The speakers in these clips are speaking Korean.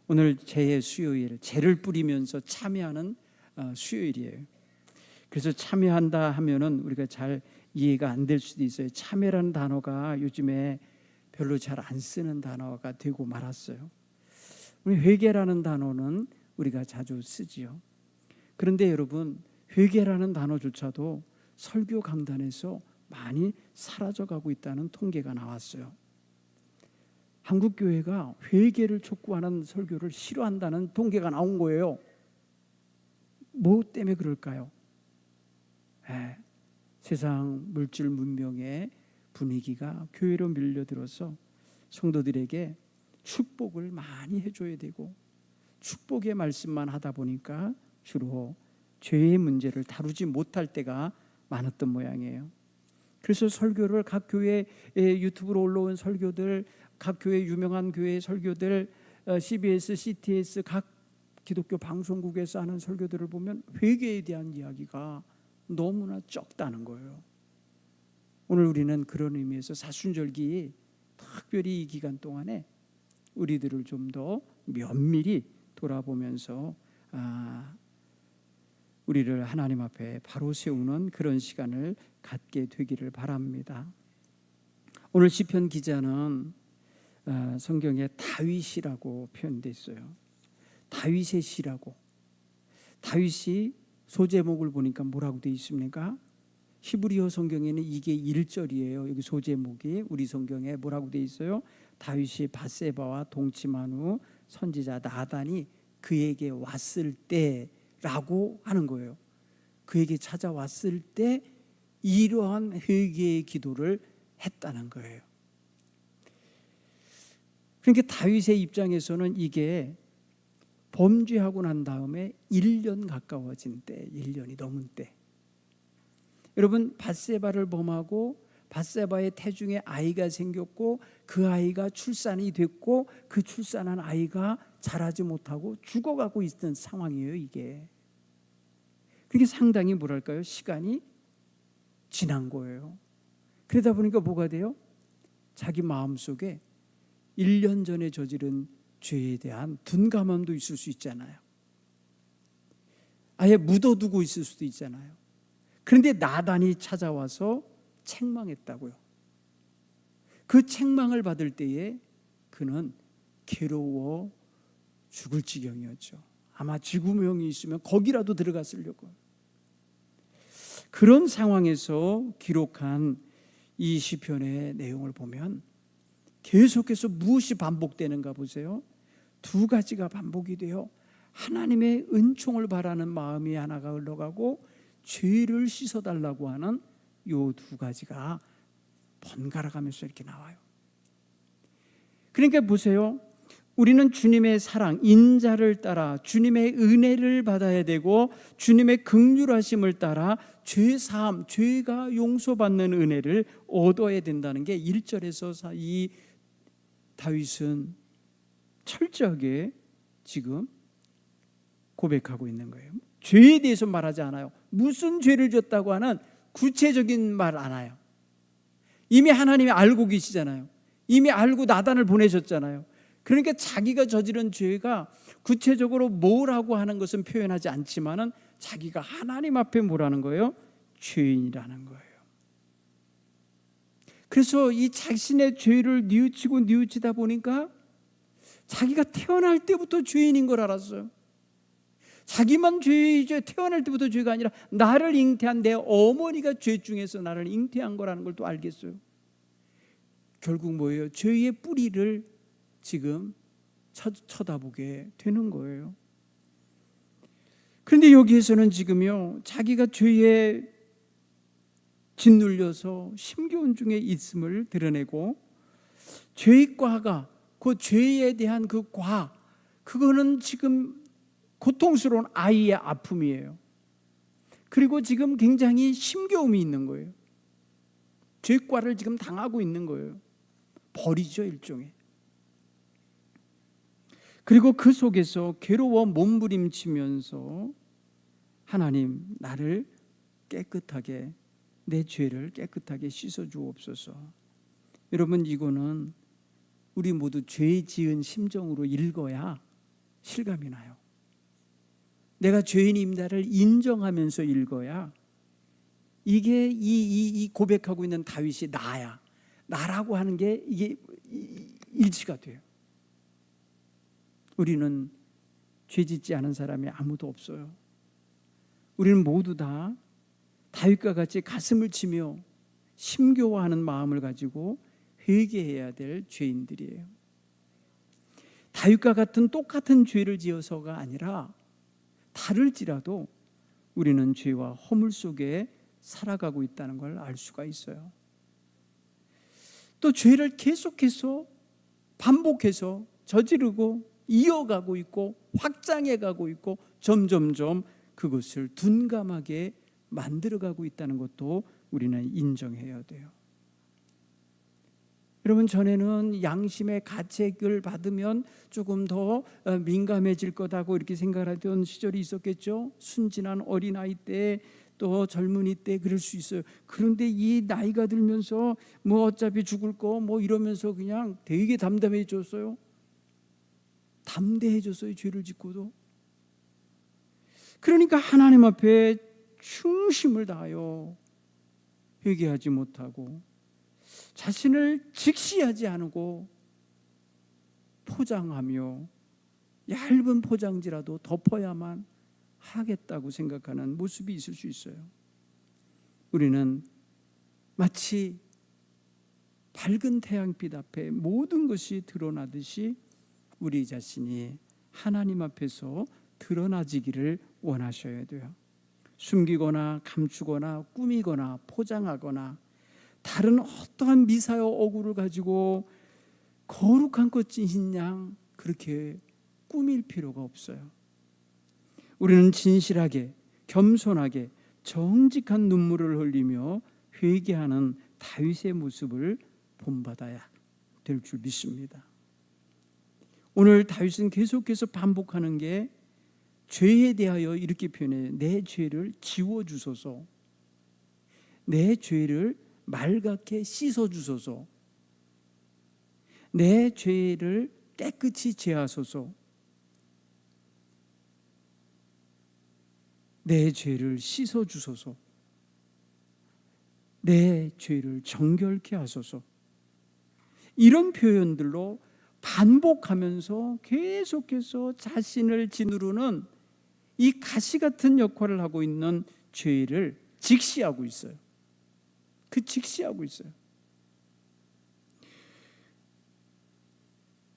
오늘 죄의 수요일, 죄를 뿌리면서 참여하는 수요일이에요. 그래서 참여한다 하면은 우리가 잘 이해가 안 될 수도 있어요. 참여라는 단어가 요즘에 별로 잘 안 쓰는 단어가 되고 말았어요. 우리 회개라는 단어는 우리가 자주 쓰지요. 그런데 여러분, 회개라는 단어조차도 설교 강단에서 많이 사라져가고 있다는 통계가 나왔어요. 한국 교회가 회개를 촉구하는 설교를 싫어한다는 통계가 나온 거예요. 뭐 때문에 그럴까요? 세상 물질 문명의 분위기가 교회로 밀려들어서 성도들에게 축복을 많이 해줘야 되고 축복의 말씀만 하다 보니까 주로 죄의 문제를 다루지 못할 때가 많았던 모양이에요. 그래서 설교를 각 교회 유튜브로 올라온 설교들, 각 교회 유명한 교회 설교들, CBS, CTS 각 기독교 방송국에서 하는 설교들을 보면 회개에 대한 이야기가 너무나 적다는 거예요. 오늘 우리는 그런 의미에서 사순절기 특별히 이 기간 동안에 우리들을 좀 더 면밀히 돌아보면서 우리를 하나님 앞에 바로 세우는 그런 시간을 갖게 되기를 바랍니다. 오늘 시편 기자는 성경에 다윗이라고 표현되어 있어요. 다윗의 시라고. 다윗이 소제목을 보니까 뭐라고 되어 있습니까? 히브리어 성경에는 이게 1절이에요. 여기 소제목이 우리 성경에 뭐라고 되어 있어요? 다윗이 밧세바와 동침한 후 선지자 나단이 그에게 왔을 때라고 하는 거예요. 그에게 찾아왔을 때 이러한 회개의 기도를 했다는 거예요. 그러니까 다윗의 입장에서는 이게 범죄하고 난 다음에 1년 가까워진 때, 1년이 넘은 때. 여러분, 밧세바를 범하고 밧세바의 태중에 아이가 생겼고 그 아이가 출산이 됐고 그 출산한 아이가 자라지 못하고 죽어가고 있던 상황이에요, 이게. 그게 상당히 뭐랄까요? 시간이 지난 거예요. 그러다 보니까 뭐가 돼요? 자기 마음속에 1년 전에 저지른 죄에 대한 둔감함도 있을 수 있잖아요. 아예 묻어두고 있을 수도 있잖아요. 그런데 나단이 찾아와서 책망했다고요. 그 책망을 받을 때에 그는 괴로워 죽을 지경이었죠. 아마 지구명이 있으면 거기라도 들어갔으려고. 그런 상황에서 기록한 이 시편의 내용을 보면 계속해서 무엇이 반복되는가 보세요. 두 가지가 반복이 돼요. 하나님의 은총을 바라는 마음이 하나가 흘러가고 죄를 씻어달라고 하는 이 두 가지가 번갈아 가면서 이렇게 나와요. 그러니까 보세요. 우리는 주님의 사랑, 인자를 따라 주님의 은혜를 받아야 되고 주님의 긍휼하심을 따라 죄사함, 죄가 용서받는 은혜를 얻어야 된다는 게 1절에서 이 다윗은 철저하게 지금 고백하고 있는 거예요. 죄에 대해서 말하지 않아요. 무슨 죄를 졌다고 하는 구체적인 말 안 해요. 이미 하나님이 알고 계시잖아요. 이미 알고 나단을 보내셨잖아요. 그러니까 자기가 저지른 죄가 구체적으로 뭐라고 하는 것은 표현하지 않지만은 자기가 하나님 앞에 뭐라는 거예요? 죄인이라는 거예요. 그래서 이 자신의 죄를 뉘우치다 보니까 자기가 태어날 때부터 죄인인 걸 알았어요. 자기만 죄이죠. 태어날 때부터 죄가 아니라 나를 잉태한 내 어머니가 죄 중에서 나를 잉태한 거라는 걸 또 알겠어요. 결국 뭐예요? 죄의 뿌리를 지금 쳐다보게 되는 거예요. 그런데 여기에서는 지금요, 자기가 죄에 짓눌려서 심겨운 중에 있음을 드러내고 죄의 과가 그 죄에 대한 그 과, 그거는 지금 고통스러운 아이의 아픔이에요. 그리고 지금 굉장히 심겨움이 있는 거예요. 죄과를 지금 당하고 있는 거예요. 벌이죠, 일종의. 그리고 그 속에서 괴로워 몸부림치면서 하나님, 나를 깨끗하게, 내 죄를 깨끗하게 씻어주옵소서. 여러분, 이거는 우리 모두 죄 지은 심정으로 읽어야 실감이 나요. 내가 죄인입니다를 인정하면서 읽어야 이게 이 고백하고 있는 다윗이 나라고 하는 게 이게 일치가 돼요. 우리는 죄 짓지 않은 사람이 아무도 없어요. 우리는 모두 다 다윗과 같이 가슴을 치며 심교화하는 마음을 가지고 회개해야 될 죄인들이에요. 다윗과 같은 똑같은 죄를 지어서가 아니라 다를지라도 우리는 죄와 허물 속에 살아가고 있다는 걸 알 수가 있어요. 또 죄를 계속해서 반복해서 저지르고 이어가고 있고 확장해가고 있고 점점점 그것을 둔감하게 만들어가고 있다는 것도 우리는 인정해야 돼요. 여러분, 전에는 양심의 가책을 받으면 조금 더 민감해질 거다고 이렇게 생각하던 시절이 있었겠죠. 순진한 어린아이 때, 또 젊은이 때 그럴 수 있어요. 그런데 이 나이가 들면서 뭐 어차피 죽을 거 뭐 이러면서 그냥 되게 담담해졌어요. 담대해졌어요. 죄를 짓고도. 그러니까 하나님 앞에 충심을 다하여 회개하지 못하고 자신을 직시하지 않고 포장하며 얇은 포장지라도 덮어야만 하겠다고 생각하는 모습이 있을 수 있어요. 우리는 마치 밝은 태양빛 앞에 모든 것이 드러나듯이 우리 자신이 하나님 앞에서 드러나지기를 원하셔야 돼요. 숨기거나 감추거나 꾸미거나 포장하거나 다른 어떠한 미사여 어구를 가지고 거룩한 것인 양 그렇게 꾸밀 필요가 없어요. 우리는 진실하게 겸손하게 정직한 눈물을 흘리며 회개하는 다윗의 모습을 본받아야 될 줄 믿습니다. 오늘 다윗은 계속해서 반복하는 게 죄에 대하여 이렇게 표현해요. 내 죄를 지워주소서, 내 죄를 맑게 씻어주소서, 내 죄를 깨끗이 제하소서, 내 죄를 씻어주소서, 내 죄를 정결케 하소서. 이런 표현들로 반복하면서 계속해서 자신을 짓누르는 이 가시 같은 역할을 하고 있는 죄를 직시하고 있어요. 직시하고 있어요.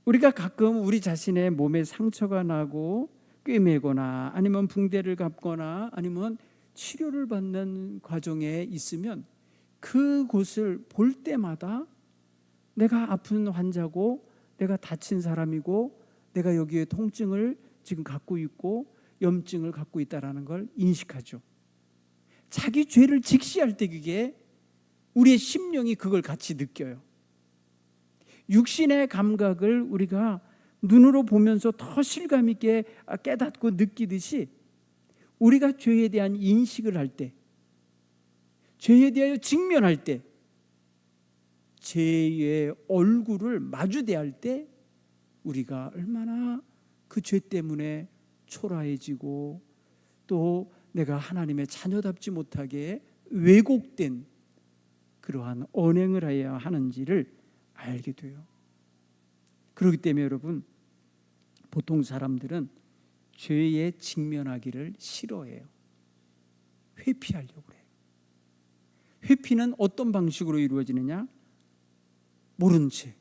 우리가 가끔 우리 자신의 몸에 상처가 나고 꿰매거나 아니면 붕대를 감거나 아니면 치료를 받는 과정에 있으면 그곳을 볼 때마다 내가 아픈 환자고 내가 다친 사람이고 내가 여기에 통증을 지금 갖고 있고 염증을 갖고 있다는 걸 인식하죠. 자기 죄를 직시할 때 그게 우리의 심령이 그걸 같이 느껴요. 육신의 감각을 우리가 눈으로 보면서 더 실감 있게 깨닫고 느끼듯이 우리가 죄에 대한 인식을 할 때, 죄에 대하여 직면할 때, 죄의 얼굴을 마주대할 때 우리가 얼마나 그 죄 때문에 초라해지고 또 내가 하나님의 자녀답지 못하게 왜곡된 그러한 언행을 해야 하는지를 알게 돼요. 그렇기 때문에 여러분, 보통 사람들은 죄에 직면하기를 싫어해요. 회피하려고 해요. 회피는 어떤 방식으로 이루어지느냐? 모른 채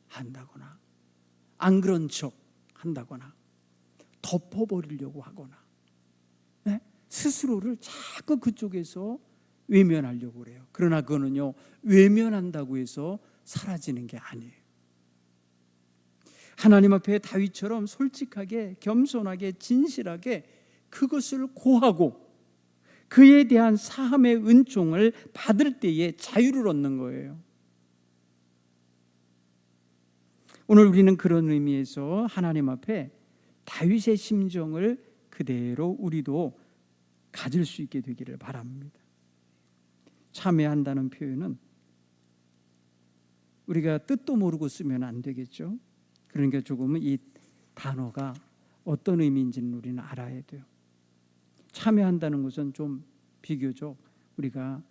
한다거나 안 그런 척 한다거나 덮어버리려고 하거나 스스로를 자꾸 그쪽에서 외면하려고 그래요. 그러나 그거는요, 외면한다고 해서 사라지는 게 아니에요. 하나님 앞에 다윗처럼 솔직하게 겸손하게 진실하게 그것을 고하고 그에 대한 사함의 은총을 받을 때에 자유를 얻는 거예요. 오늘 우리는 그런 의미에서 하나님 앞에 다윗의 심정을 그대로 우리도 가질 수 있게 되기를 바랍니다. 참회한다는 표현은 우리가 뜻도 모르고 쓰면 안 되겠죠. 그러니까 조금은 이 단어가 어떤 의미인지는 우리는 알아야 돼요. 참여한다는 것은 좀 비교적 우리가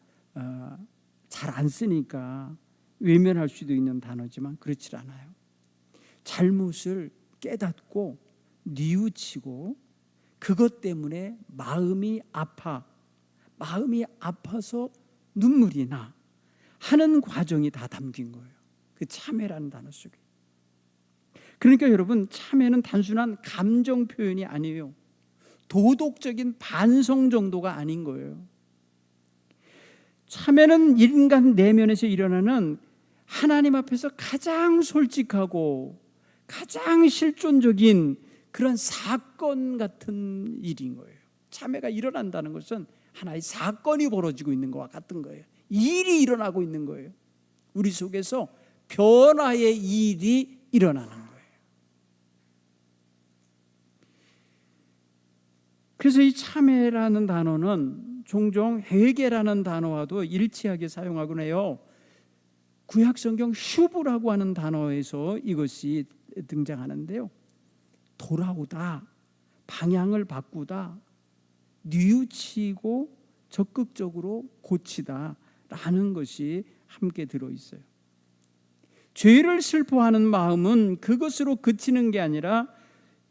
잘 안 쓰니까 외면할 수도 있는 단어지만 그렇지 않아요. 잘못을 깨닫고 뉘우치고 그것 때문에 마음이 아파서 눈물이 나 하는 과정이 다 담긴 거예요. 그 참회라는 단어 속에. 그러니까 여러분, 참회는 단순한 감정 표현이 아니에요. 도덕적인 반성 정도가 아닌 거예요. 참회는 인간 내면에서 일어나는 하나님 앞에서 가장 솔직하고 가장 실존적인 그런 사건 같은 일인 거예요. 참회가 일어난다는 것은 하나의 사건이 벌어지고 있는 것과 같은 거예요. 일이 일어나고 있는 거예요. 우리 속에서 변화의 일이 일어나는 거예요. 그래서 이 참회라는 단어는 종종 회개라는 단어와도 일치하게 사용하곤 해요. 구약 성경 슈브라고 하는 단어에서 이것이 등장하는데요. 돌아오다, 방향을 바꾸다, 뉘우치고 적극적으로 고치다 라는 것이 함께 들어있어요. 죄를 슬퍼하는 마음은 그것으로 그치는 게 아니라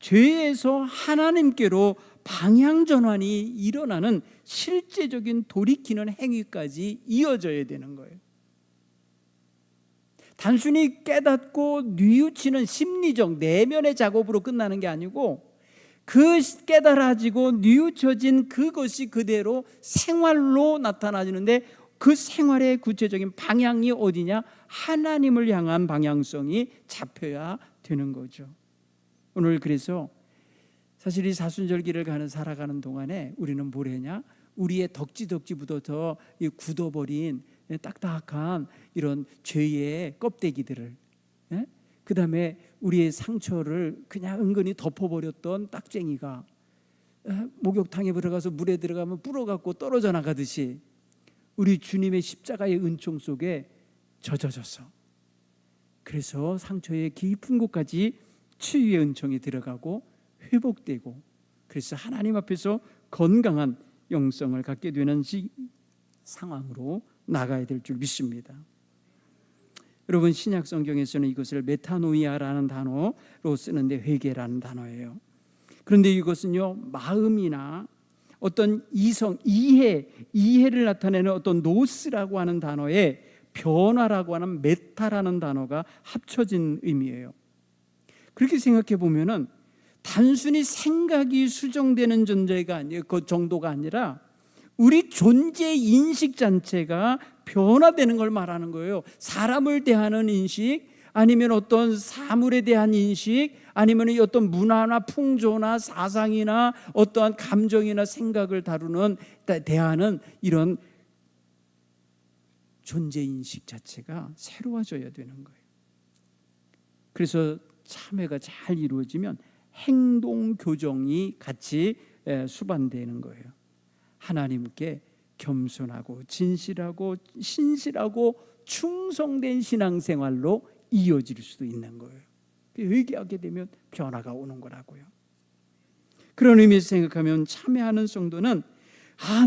죄에서 하나님께로 방향 전환이 일어나는 실제적인 돌이키는 행위까지 이어져야 되는 거예요. 단순히 깨닫고 뉘우치는 심리적 내면의 작업으로 끝나는 게 아니고 그 깨달아지고 뉘우쳐진 그것이 그대로 생활로 나타나지는데 그 생활의 구체적인 방향이 어디냐? 하나님을 향한 방향성이 잡혀야 되는 거죠. 오늘 그래서 사실 이 사순절기를 살아가는 동안에 우리는 뭘 했냐? 우리의 덕지부터 굳어버린 딱딱한 이런 죄의 껍데기들을, 그 다음에 우리의 상처를 그냥 은근히 덮어버렸던 딱쟁이가 목욕탕에 들어가서 물에 들어가면 불어갖고 떨어져 나가듯이 우리 주님의 십자가의 은총 속에 젖어져서, 그래서 상처의 깊은 곳까지 치유의 은총이 들어가고 회복되고, 그래서 하나님 앞에서 건강한 영성을 갖게 되는 상황으로 나가야 될 줄 믿습니다. 여러분, 신약 성경에서는 이것을 메타노이아라는 단어로 쓰는데 회개라는 단어예요. 그런데 이것은요, 마음이나 어떤 이해를 나타내는 어떤 노스라고 하는 단어에 변화라고 하는 메타라는 단어가 합쳐진 의미예요. 그렇게 생각해 보면은 단순히 생각이 수정되는 존재가 아니에요. 그 정도가 아니라 우리 존재 인식 자체가 변화되는 걸 말하는 거예요. 사람을 대하는 인식, 아니면 어떤 사물에 대한 인식, 아니면 어떤 문화나 풍조나 사상이나 어떠한 감정이나 생각을 대하는 이런 존재 인식 자체가 새로워져야 되는 거예요. 그래서 참회가 잘 이루어지면 행동 교정이 같이 수반되는 거예요. 하나님께 겸손하고 진실하고 신실하고 충성된 신앙생활로 이어질 수도 있는 거예요. 회개하게 되면 변화가 오는 거라고요. 그런 의미에서 생각하면 참회하는 성도는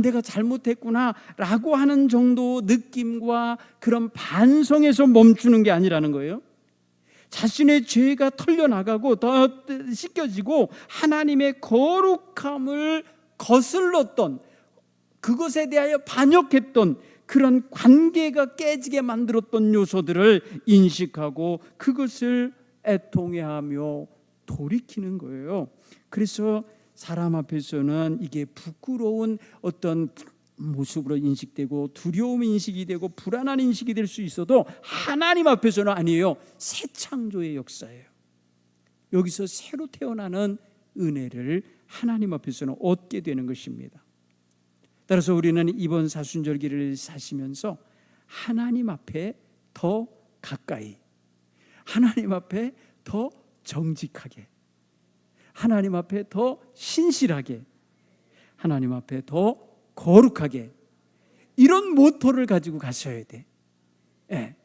내가 잘못했구나 라고 하는 정도 느낌과 그런 반성에서 멈추는 게 아니라는 거예요. 자신의 죄가 털려나가고 더 씻겨지고 하나님의 거룩함을 거슬렀던, 그것에 대하여 반역했던 그런 관계가 깨지게 만들었던 요소들을 인식하고 그것을 애통해하며 돌이키는 거예요. 그래서 사람 앞에서는 이게 부끄러운 어떤 모습으로 인식되고 두려움 인식이 되고 불안한 인식이 될 수 있어도 하나님 앞에서는 아니에요. 새 창조의 역사예요. 여기서 새로 태어나는 은혜를 하나님 앞에서는 얻게 되는 것입니다. 따라서 우리는 이번 사순절기를 사시면서 하나님 앞에 더 가까이, 하나님 앞에 더 정직하게, 하나님 앞에 더 신실하게, 하나님 앞에 더 거룩하게, 이런 모토를 가지고 가셔야 돼. 예.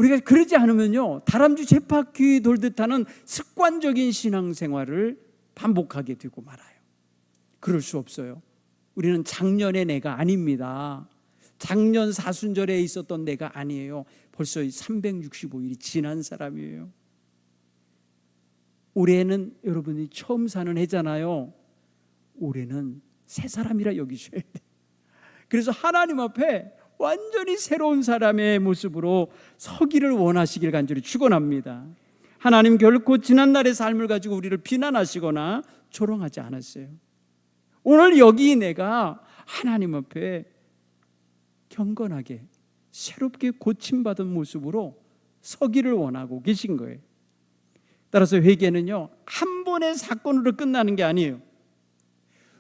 우리가 그러지 않으면요, 다람쥐 쳇바퀴 돌듯 하는 습관적인 신앙생활을 반복하게 되고 말아요. 그럴 수 없어요. 우리는 작년의 내가 아닙니다. 작년 사순절에 있었던 내가 아니에요. 벌써 365일이 지난 사람이에요. 올해는 여러분이 처음 사는 해잖아요. 올해는 새 사람이라 여기셔야 돼요. 그래서 하나님 앞에 완전히 새로운 사람의 모습으로 서기를 원하시길 간절히 축원합니다. 하나님 결코 지난날의 삶을 가지고 우리를 비난하시거나 조롱하지 않았어요. 오늘 여기 내가 하나님 앞에 경건하게 새롭게 고침받은 모습으로 서기를 원하고 계신 거예요. 따라서 회개는요, 한 번의 사건으로 끝나는 게 아니에요.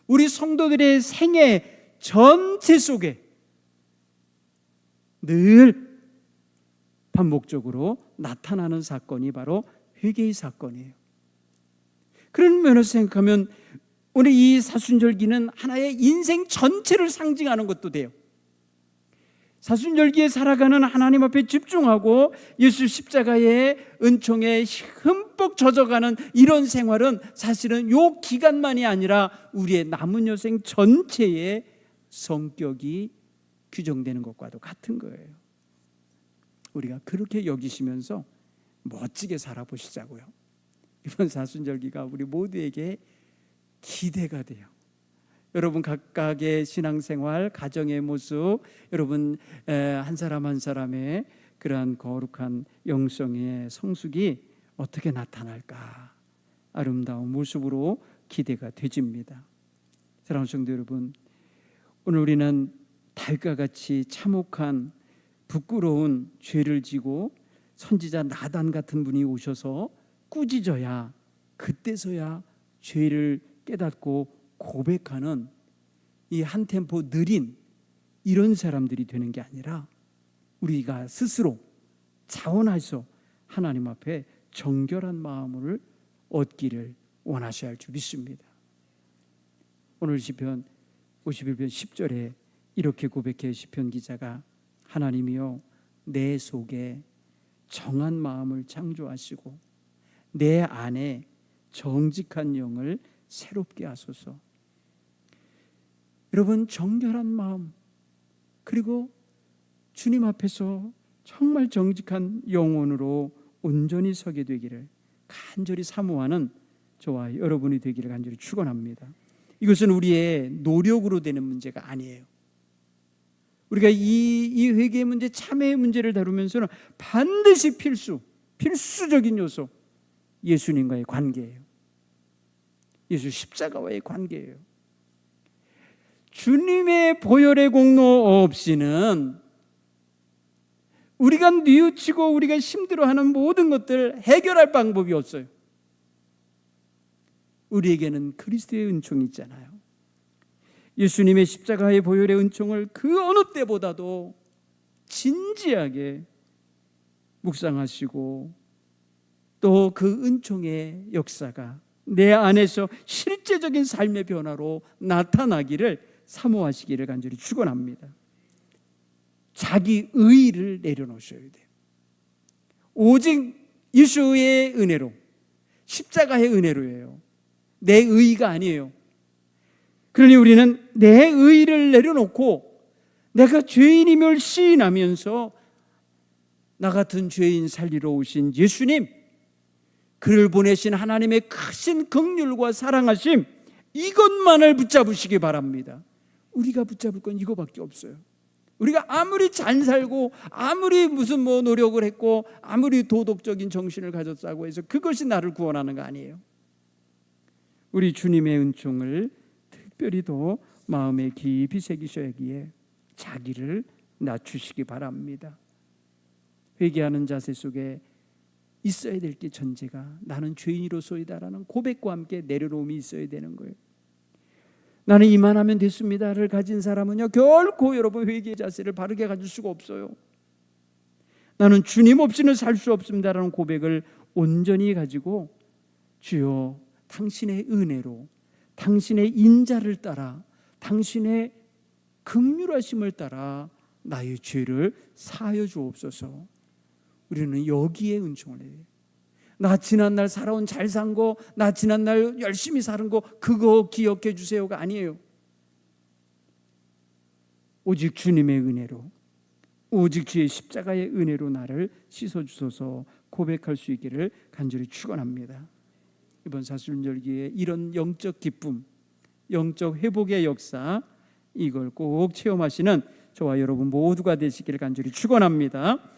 우리 성도들의 생애 전체 속에 늘 반복적으로 나타나는 사건이 바로 회개의 사건이에요. 그런 면에서 생각하면 오늘 이 사순절기는 하나의 인생 전체를 상징하는 것도 돼요. 사순절기에 살아가는 하나님 앞에 집중하고 예수 십자가의 은총에 흠뻑 젖어가는 이런 생활은 사실은 요 기간만이 아니라 우리의 남은 여생 전체의 성격이 규정되는 것과도 같은 거예요. 우리가 그렇게 여기시면서 멋지게 살아보시자고요. 이번 사순절기가 우리 모두에게 기대가 돼요. 여러분 각각의 신앙생활, 가정의 모습, 여러분 한 사람 한 사람의 그러한 거룩한 영성의 성숙이 어떻게 나타날까? 아름다운 모습으로 기대가 되집니다. 사랑하는 성도 여러분, 오늘 우리는 다윗과 같이 참혹한 부끄러운 죄를 지고 선지자 나단 같은 분이 오셔서 꾸짖어야 그때서야 죄를 깨닫고 고백하는 이 한 템포 느린 이런 사람들이 되는 게 아니라 우리가 스스로 자원해서 하나님 앞에 정결한 마음을 얻기를 원하셔야 할 줄 믿습니다. 오늘 시편 51편 10절에 이렇게 고백해 시편 기자가 하나님이여 내 속에 정한 마음을 창조하시고 내 안에 정직한 영을 새롭게 하소서. 여러분 정결한 마음 그리고 주님 앞에서 정말 정직한 영혼으로 온전히 서게 되기를 간절히 사모하는 저와 여러분이 되기를 간절히 축원합니다. 이것은 우리의 노력으로 되는 문제가 아니에요. 우리가 이 회개의 문제, 참회의 문제를 다루면서는 반드시 필수적인 요소 예수님과의 관계예요. 예수 십자가와의 관계예요. 주님의 보혈의 공로 없이는 우리가 뉘우치고 우리가 힘들어하는 모든 것들 해결할 방법이 없어요. 우리에게는 그리스도의 은총이 있잖아요. 예수님의 십자가의 보혈의 은총을 그 어느 때보다도 진지하게 묵상하시고 또 그 은총의 역사가 내 안에서 실제적인 삶의 변화로 나타나기를 사모하시기를 간절히 축원합니다. 자기 의의를 내려놓으셔야 돼요. 오직 예수의 은혜로, 십자가의 은혜로예요. 내 의의가 아니에요. 그러니 우리는 내 의의를 내려놓고 내가 죄인임을 시인하면서 나 같은 죄인 살리러 오신 예수님, 그를 보내신 하나님의 크신 긍휼과 사랑하심, 이것만을 붙잡으시기 바랍니다. 우리가 붙잡을 건 이거밖에 없어요. 우리가 아무리 잘 살고 아무리 무슨 노력을 했고 아무리 도덕적인 정신을 가졌다고 해서 그것이 나를 구원하는 거 아니에요. 우리 주님의 은총을 특별히 더 마음에 깊이 새기셔야기에 자기를 낮추시기 바랍니다. 회개하는 자세 속에 있어야 될 게 전제가 나는 죄인으로소이다라는 고백과 함께 내려놓음이 있어야 되는 거예요. 나는 이만하면 됐습니다를 가진 사람은요 결코 여러분 회개의 자세를 바르게 가질 수가 없어요. 나는 주님 없이는 살 수 없습니다라는 고백을 온전히 가지고 주여 당신의 은혜로 당신의 인자를 따라 당신의 긍휼하심을 따라 나의 죄를 사하여 주옵소서. 우리는 여기에 은총을 해요. 나 지난날 살아온 잘 산 거, 나 지난날 열심히 사는 거 그거 기억해 주세요가 아니에요. 오직 주님의 은혜로, 오직 주의 십자가의 은혜로 나를 씻어주소서 고백할 수 있기를 간절히 축원합니다. 이번 사순절기에 이런 영적 기쁨, 영적 회복의 역사, 이걸 꼭 체험하시는 저와 여러분 모두가 되시기를 간절히 축원합니다.